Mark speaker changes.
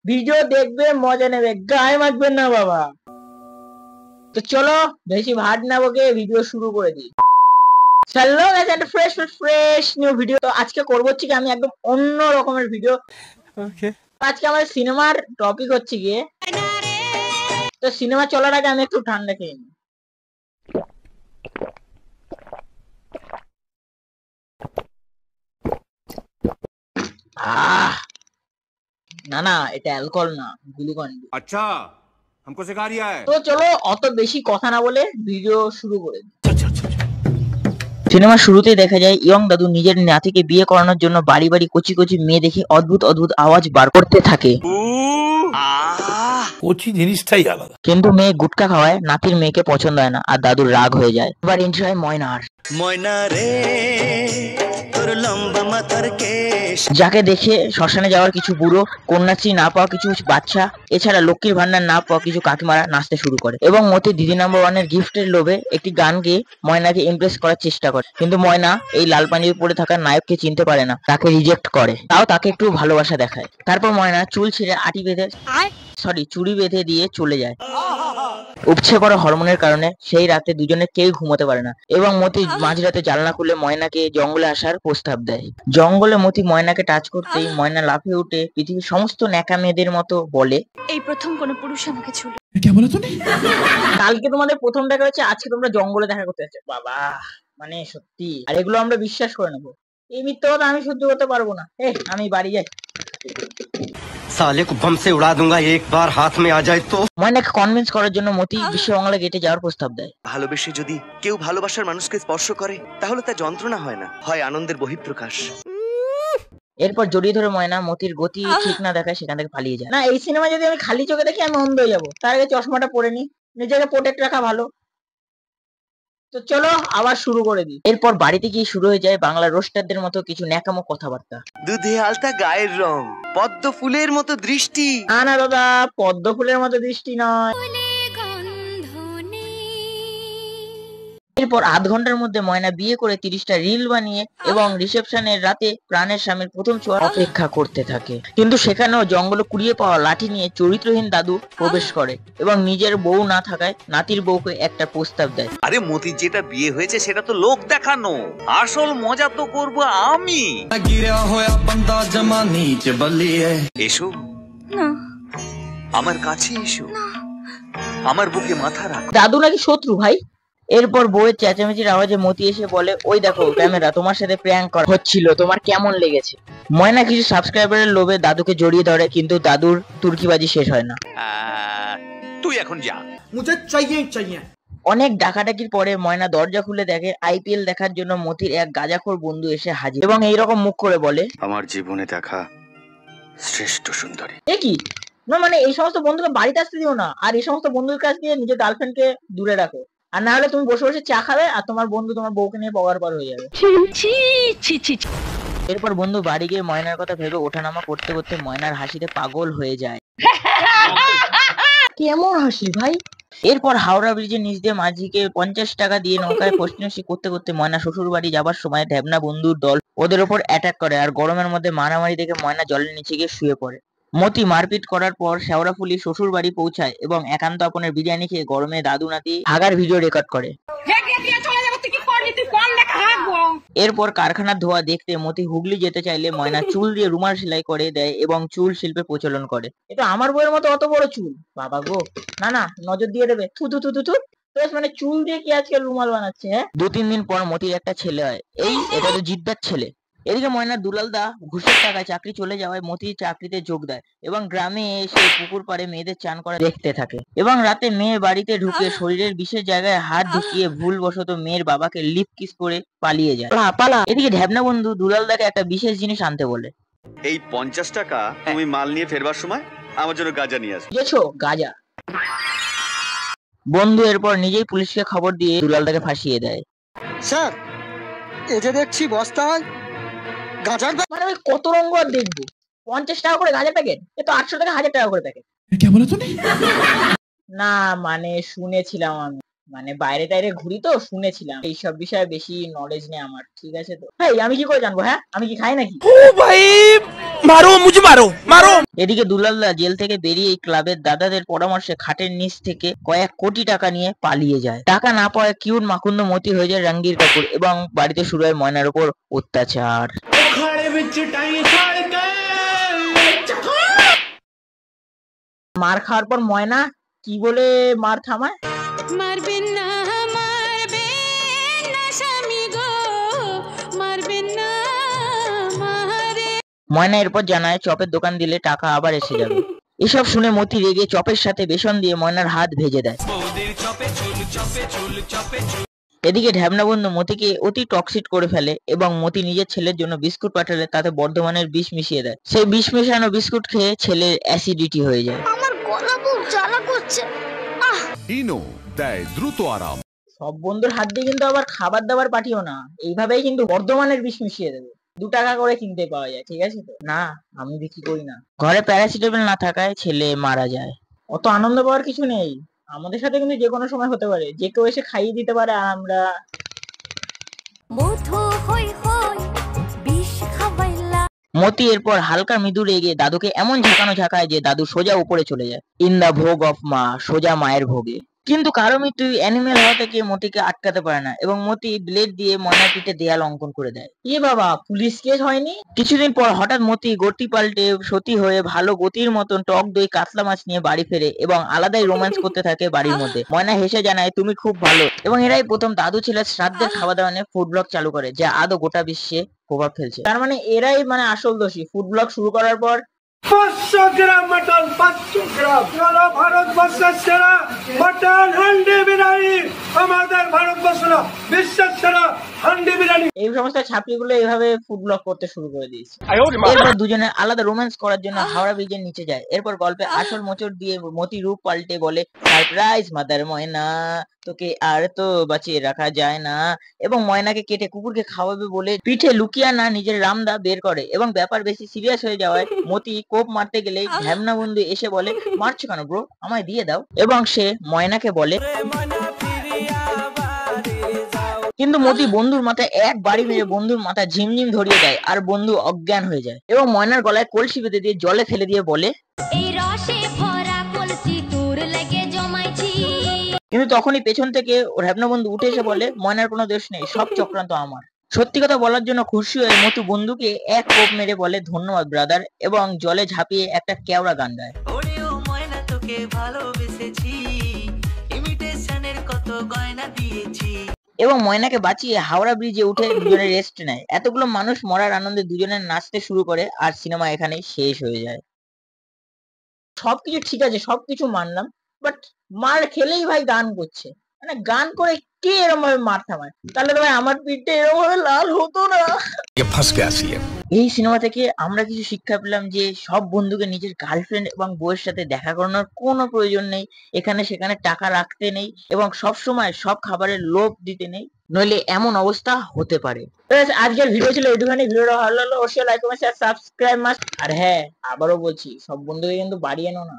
Speaker 1: Video দেখবে, মজা নেবে, গায়ে মাখবেন না বাবা। তো চলো বেশি ভাট না বকে ভিডিও শুরু করে দিই। চলো গাইস, একটা ফ্রেশ নিউ ভিডিও। তো আজকে করব হচ্ছে কি আমি একদম অন্য রকমের ভিডিও। ওকে, আজকে আমাদের সিনেমার টপিক হচ্ছে গিয়ে, তো সিনেমা চলার আগে আমি একটু ঠান্ডা খেয়ে নিই। না না, এটা অ্যালকোহল না, গ্লুকন ডি।
Speaker 2: আচ্ছা, हमको सिखा रिया है।
Speaker 1: তো চলো অত বেশি কথা না বলে ভিডিও শুরু করে দিই। সিনেমার শুরুতেই দেখা যায় ইয়ং দাদু নিজের নাতিকে বিয়ে করানোর জন্য বাড়ি বাড়ি কচি কচি মেয়ে দেখে অদ্ভুত অদ্ভুত আওয়াজ বার করতে থাকে।
Speaker 2: কচি জিনিসটাই আলাদা।
Speaker 1: কিন্তু মেয়ে গুটকা খাওয়ায় নাতির মেয়েকে পছন্দ হয় না আর দাদুর রাগ হয়ে যায়। এবার এন্ট্রি হয় ময়নার।
Speaker 3: ময়না রে তোর লম্বা মাথার কেশ,
Speaker 1: যাকে দেখে শ্মশানে যাওয়ার কিছু বুড়ো, কন্যাশ্রী না পাওয়া কিছু বাচ্চা, এছাড়া লক্ষ্মীর ভান্ডার না পাওয়া কিছু কাকিমারা নাচতে শুরু করে এবং মতি দিদি নাম্বার ওয়ানের গিফটের লোভে একটি গান গেয়ে ময়নাকে ইমপ্রেস করার চেষ্টা করে। কিন্তু ময়না এই লাল পাঞ্জাবি পরে থাকা নায়ককে চিনতে পারে না, তাকে রিজেক্ট করে, তাও তাকে একটু ভালোবাসা দেখায়। তারপর ময়না চুল ছিঁড়ে চুড়ি বেঁধে দিয়ে চলে যায়। উপচে পড়া হরমোনের কারণে সেই রাতে দুজনে কেউ ঘুমোতে পারে না এবং মতি মাঝরাতে জানলা খুলে ময়নাকে জঙ্গলে আসার প্রস্তাব দেয়। জঙ্গলে মতি ময়নাকে টাচ করতেই ময়না লাফিয়ে উঠে পৃথিবীর সমস্ত ন্যাকা মেয়েদের মতো বলে,
Speaker 4: এই প্রথম কোন পুরুষ আমাকে ছুঁলো।
Speaker 1: কালকে তোমাদের প্রথম দেখা হচ্ছে, আজকে তোমরা জঙ্গলে দেখা করতে যাচ্ছ। বাবা, মানে সত্যি। আর এগুলো আমরা বিশ্বাস করে নেবো? এই মিথ্যা কথা আমি সহ্য করতে পারবো না। আমি বাড়ি যাই।
Speaker 3: साले को बम से उड़ा दूंगा एक बार हाथ में आ जाए तो।
Speaker 1: ময়নাকে কনভিন্স করার জন্য মতি বিশ্ববাংলা গেটে যাওয়ার প্রস্তাব দেয়।
Speaker 3: ভালোবেসে যদি কেউ ভালোবাসার মানুষকে স্পর্শ করে তাহলে তা যন্ত্রণা হয় না, হয় আনন্দের বহিঃপ্রকাশ।
Speaker 1: এরপর জড়িয়ে ধরে ময়না মতির গতি ঠিক না দেখায় সেখান থেকে পালিয়ে যায়। না, এই সিনেমা যদি আমি খালি চোখে দেখি আমি অন্ধ হয়ে যাবো। তার আগে চশমাটা পরে নি, নিজেকে প্রোটেক্ট রাখা ভালো। তো চলো আবার শুরু করে দিই। এরপর বাড়িতে গিয়ে শুরু হয়ে যায় বাংলা রোস্টারদের মতো কিছু ন্যাকামো কথাবার্তা।
Speaker 3: দুধে আলতা গায়ের রং, পদ্ম ফুলের মতো দৃষ্টি।
Speaker 1: না দাদা, পদ্ম ফুলের মতো দৃষ্টি নয়। এরপর আধ ঘন্টার মধ্যে ময়না বিয়ে করে 30টা রিল বানিয়ে এবং রিসেপশনের রাতে প্রাণের স্বামীর প্রথম ছোঁয়ার অপেক্ষা করতে থাকে। কিন্তু সেখানেও জঙ্গলে কুড়িয়ে পাওয়া লাঠি নিয়ে চরিত্রহীন দাদু প্রবেশ করে এবং নিজের বউ না থাকায় নাতির বউকে একটা প্রস্তাব দেয়।
Speaker 5: আরে মতির যেটা বিয়ে হয়েছে সেটা তো লোক দেখানো, আসল মজা তো করবো আমি। এসো
Speaker 4: না,
Speaker 5: আমার কাছে এসো, আমার বুকে মাথা রাখ।
Speaker 1: দাদু নাকি শত্রু ভাই? এরপর বউয়ের চেঁচামেচির আওয়াজে মতি এসে বলে, ওই দেখো ক্যামেরা, তোমার সাথে প্র্যাঙ্ক করা হচ্ছিল, তোমার কেমন লেগেছে? ময়না কিছু সাবস্ক্রাইবারের লোভে দাদুকে জড়িয়ে ধরে, কিন্তু দাদুর তুর্কিবাজি শেষ হয় না।
Speaker 5: তুই এখন যা,
Speaker 2: মুঝে চাইয়ে।
Speaker 1: অনেক ডাকাডাকির পরে ময়না দরজা খুলে দেখে আইপিএল দেখার জন্য মতির এক গাঁজাখোর বন্ধু এসে হাজির এবং এইরকম মুখ করে বলে,
Speaker 3: আমার জীবনে দেখা শ্রেষ্ঠ সুন্দরী।
Speaker 1: এ কি না, মানে এই সমস্ত বন্ধুকে বাড়িতে আসতে দিও না, আর এই সমস্ত বন্ধুর কাছ দিয়ে নিজের গার্লফ্রেন্ডকে দূরে রাখো। আর না হলে তুমি বসে বসে চা খাবে আর তোমার বন্ধু তোমার বউকে নিয়ে পগার পার হয়ে যাবে। এরপর বন্ধু বাড়ি গিয়ে ময়নার কথা ভেবে ওঠানামা করতে করতে ময়নার হাসিতে পাগল হয়ে যায়। কেমন হাসি ভাই? এরপর হাওড়া ব্রিজের নিচ দিয়ে মাঝিকে 50 টাকা দিয়ে নৌকায় পশ্চিমী করতে করতে ময়না শ্বশুর বাড়ি যাবার সময় ঢ্যাবনা বন্ধুর দল ওদের ওপর অ্যাটাক করে আর গরমের মধ্যে মারামারি দেখে ময়না জলের নিচে গিয়ে শুয়ে পড়ে। মতি মারপিট করার পর শেওড়াফুলি শ্বশুর বাড়ি পৌঁছায় এবং একান্ত আপনের বিরিয়ানি খেয়ে গরমে দাদু নাতি হাগার ভিডিও রেকর্ড করে। এরপর কারখানার ধোয়া দেখতে মতি হুগলি যেতে চাইলে ময়না চুল দিয়ে রুমাল সেলাই করে দেয় এবং চুল শিল্পের প্রচলন করে। এটা আমার বইয়ের মতো অত বড় চুল, বাবা গো। না না, নজর দিয়ে দেবে। থু থু থু থু থু। মানে চুল দিয়ে কি আজকে রুমাল বানাচ্ছে? 2-3 দিন পর মতির একটা ছেলে হয়। এটা তো জিদ্দার ছেলে। এদিকে ময়নার দুলালদা ঘুষের টাকায় চাকরি চলে যাওয়ায় মতি চাকরিতে যোগ দেয় এবং গ্রামে এসে পুকুর পাড়ে মেয়েদের চান করা দেখতে থাকে এবং রাতে মেয়ে বাড়িতে ঢুকে শরীরের বিশেষ জায়গায় হাত ঢুকিয়ে ভুলবশত মেয়ের বাবাকে লিপ কিস করে পালিয়ে যায়। এদিকে ঢ্যাবনা বন্ধু দুলালদাকে একটা বিশেষ জিনিস আনতে বলে।
Speaker 5: এই 50 টাকা তুমি মাল নিয়ে ফেরবার সময় আমার জন্য গাঁজা নিয়ে আসো।
Speaker 1: বুঝেছো? গাঁজা। বন্ধু এরপর নিজেই পুলিশকে খবর দিয়ে দুলালদাকে ফাঁসিয়ে দেয়।
Speaker 3: স্যার, এই যে দেখছি বস্তায় গাঁজার,
Speaker 1: মানে আমি কত রঙ আর দেখবো? 50 টাকা করে গাঁজা প্যাকেট, এ তো 800 টাকা 1000 টাকা করে প্যাকেট। না মানে শুনেছিলাম আমি। মানে বাইরে টাইরে ঘুরি তো শুনেছিলাম, এইসব বিষয়ে বেশি নলেজ নেই আমার, ঠিক আছে তো। হ্যাঁ আমি কি করে জানবো, হ্যাঁ আমি কি খাই নাকি?
Speaker 2: मारो मुझे मारो मारो।
Speaker 1: এদিকে দুলালদা জেল থেকে বেরিয়ে ক্লাবের দাদাদের পরামর্শে খাটের নিচ থেকে কয়েক কোটি টাকা নিয়ে পালিয়ে যায়। টাকা না পাওয়ায় কিউট মাকুন্দ মতি হয়ে যায় রঙ্গীর কাপুর এবং বাড়িতে শুরু হয় ময়নার উপর অত্যাচার। মার খাওয়ার পর ময়না কি বলে মার থামায়?
Speaker 6: মারবেন না স্বামী গো, মারবেন না মারে।
Speaker 1: ময়না এরপর জানায় চপের দোকান দিলে টাকা আবার এসে যাবে। এসব শুনে মতি রেগে চপের সাথে বেসন দিয়ে ময়নার হাত ভেজে দেয়। এদিকে ঢ্যাবনা বন্ধু মতিকে অতি টক্সিক করে ফেলে এবং মতি নিজের ছেলের জন্য বিস্কুট পাঠালে তাতে বর্ধমানের বিষ মিশিয়ে দেয়। সেই বিষ মেশানো বিস্কুট খেয়ে ছেলের অ্যাসিডিটি হয়ে যায়।
Speaker 4: আমার গলা খুব জ্বালা করছে।
Speaker 2: ইনো দেয় দ্রুত আরাম।
Speaker 1: সব বন্ধুর হাত দিয়ে কিন্তু আবার খাবার দাবার পাঠিও না, এইভাবেই কিন্তু বর্ধমানের বিষ মিশিয়ে দেবে। 2 টাকা করে কিনতে পাওয়া যায়, ঠিক আছে তো? না আমি বিক্রি করি না। ঘরে প্যারাসিটামল না থাকায় ছেলে মারা যায়। অত আনন্দ পাওয়ার কিছু নেই, আমাদের সাথে কিন্তু যে কোনো সময় হতে পারে, যে কেউ এসে খাইয়ে দিতে পারে আর আমরা
Speaker 6: বধু হই হই বিষ খাওয়াইলা।
Speaker 1: মতি এরপর হালকা মৃদু রেগে দাদুকে এমন ঝাঁকায় যে দাদু সোজা উপরে চলে যায়। ইন দা ভোগ অফ মা, সোজা মায়ের ভোগে। কিন্তু কারো মৃত্যু অ্যানিমেল হওয়া থেকে মতিকে আটকাতে পারে না এবং মতি ব্লেড দিয়ে ময়নার পিঠে দেয়াল অঙ্কন করে দেয়। বাবা, পুলিশ কেস হয়নি? কিছুদিন পর হঠাৎ মতি গতি পাল্টে সতী হয়ে ভালো গতির মতন টক দই কাতলা মাছ নিয়ে বাড়ি ফেরে এবং আলাদাই রোম্যান্স করতে থাকে বাড়ির মধ্যে। ময়না হেসে জানায় তুমি খুব ভালো এবং এরাই প্রথম দাদু ছেলের শ্রাদ্ধের খাওয়া দাওয়া নিয়ে ফুড ব্লগ চালু করে, যা আদৌ গোটা বিশ্বে প্রভাব ফেলছে। তার মানে এরাই মানে আসল দোষী। ফুড ব্লগ শুরু করার পর
Speaker 2: 500 গ্রাম মটন, 500 গ্রাম সারা ভারতবর্ষের সেরা মটন হান্ডি বিরিয়ানি, আমাদের ভারতবর্ষ না বিশ্বের সেরা হান্ডি বিরিয়ানি।
Speaker 1: এই সমস্ত ছাত্রীগুলো এইভাবে ফুড ব্লগ করতে শুরু করে দিয়েছে। এরপর দুজনে আলাদা রোম্যান্স করার জন্য হাওড়া ব্রিজের নিচে যায়। এরপর গল্পে আসল মোচড় দিয়ে মতি রূপ পাল্টে বলে সারপ্রাইজ মাদার ময়না, তোকে আর তো বাঁচিয়ে রাখা যায় না, এবং ময়নাকে কেটে কুকুরকে খাওয়াবে বলে পিঠে লুকিয়ে না নিজের রামদা বের করে এবং ব্যাপার বেশি সিরিয়াস হয়ে যাওয়ায় মতি কোপ মারতে গেলে ঢ্যামনা বন্ধু এসে বলে মারছো কেন ব্রো, আমায় দিয়ে দাও, এবং সে ময়নাকে বলে কিন্তু মতি বন্ধুর মাথায় এক বাড়ি মেরে বন্ধুর মাথা ঝিমঝিম ধরিয়ে দেয় আর বন্ধু অজ্ঞান হয়ে যায় এবং ময়নার গলায় কলসি বেঁধে দিয়ে জলে ফেলে দিয়ে বলে
Speaker 6: এই রসে ভরা কলসি তোর লাগে জমাইছি।
Speaker 1: কিন্তু তখনই পেছন থেকে ওর হ্যাবনা বন্ধু উঠে এসে বলে ময়নার কোনো দোষ নেই, সব চক্রান্ত আমার। সত্যি কথা বলার জন্য খুশি হয়ে মতু বন্ধুকে এক কোপ মেরে বলে ধন্যবাদ ব্রাদার এবং জলে ঝাঁপিয়ে একটা কেওড়া গান গায়। এবং ময়নাকে বাঁচিয়ে হাওড়া ব্রিজে উঠে দুজনে রেস্ট নেয়। এতগুলো মানুষ মরার আনন্দে দুজনে নাচতে শুরু করে আর সিনেমা এখানে শেষ হয়ে যায়। সবকিছু ঠিক আছে, সবকিছু মানলাম, বাট মার খেলেই ভাই গান করছে, মানে গান করে কে এরকম ভাবে মার থামায়? তাহলে তো ভাই আমার পিঠে এরকম ভাবে লাল হতো না। এই সিনেমা থেকে আমরা কিছু শিক্ষা পেলাম যে সব বন্ধুকে নিজের গার্লফ্রেন্ড এবং বউয়ের সাথে দেখা করানোর কোনো প্রয়োজন নেই, এখানে সেখানে টাকা রাখতে নেই এবং সব সময় সব খাবারের লোভ দিতে নেই, নইলে এমন অবস্থা হতে পারে। আজকের ভিডিও ছিল একটুখানি, ভিডিওটা ভালো লাগলো অবশ্যই like comment share subscribe must. আর হ্যাঁ আবারও বলছি, সব বন্ধুকে কিন্তু বাড়ি এনো না।